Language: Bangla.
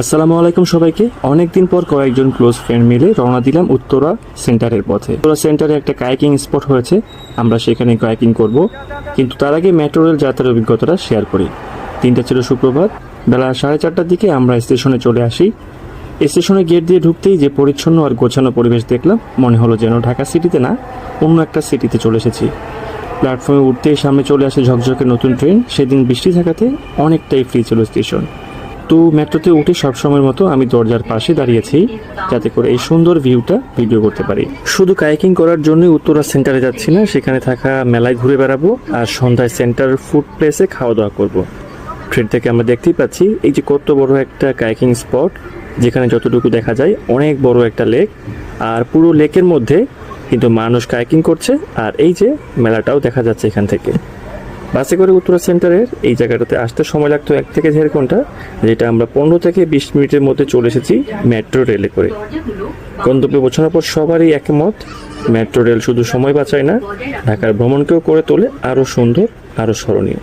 আসসালামু আলাইকুম সবাইকে। অনেকদিন পর কয়েকজন ক্লোজ ফ্রেন্ড মিলে রওনা দিলাম উত্তরা সেন্টারের পথে। উত্তরা সেন্টারে একটা কায়াকিং স্পট হয়েছে, আমরা সেখানে কায়াকিং করব, কিন্তু তার আগে মেট্রো রেল যাত্রার অভিজ্ঞতাটা শেয়ার করি। দিনটা ছিল শুক্রবার, বেলা 4:30টার দিকে আমরা স্টেশনে চলে আসি। স্টেশনে গেট দিয়ে ঢুকতেই যে পরিচ্ছন্ন আর গোছানো পরিবেশ দেখলাম, মনে হলো যেন ঢাকা সিটিতে না, অন্য একটা সিটিতে চলে এসেছি। প্ল্যাটফর্মে উঠতেই সামনে চলে আসে ঝকঝকে নতুন ট্রেন। সেদিন বৃষ্টি থাকাতে অনেকটাই ফ্রি ছিল স্টেশন। তো মেট্রোতে উঠে সবসময়ের মতো আমি দরজার পাশে দাঁড়িয়েছি, যাতে করে এই সুন্দর ভিউটা ভিডিও করতে পারি। শুধু কায়াকিং করার জন্যই উত্তরা সেন্টারে যাচ্ছি না, সেখানে থাকা মেলায় ঘুরে বেড়াবো আর সন্ধ্যায় সেন্টার ফুড প্লেসে খাওয়া দাওয়া করবো। ট্রেন থেকে আমরা দেখতেই পাচ্ছি এই যে কত বড় একটা কায়াকিং স্পট, যেখানে যতটুকু দেখা যায় অনেক বড় একটা লেক, আর পুরো লেকের মধ্যে কিন্তু মানুষ কায়াকিং করছে, আর এই যে মেলাটাও দেখা যাচ্ছে এখান থেকে। বাসে করে উত্তরা সেন্টারের এই জায়গাটাতে আসতে সময় লাগতো 1 থেকে 1.5 ঘন্টা, যেটা আমরা 15 থেকে 20 মিনিটের মধ্যে চলে এসেছি মেট্রো রেলে করে। গন্তব্যে পৌঁছানোর পর সবারই একমত, মেট্রো রেল শুধু সময় বাঁচায় না, ঢাকার ভ্রমণকেও করে তোলে আরও সুন্দর, আরও স্মরণীয়।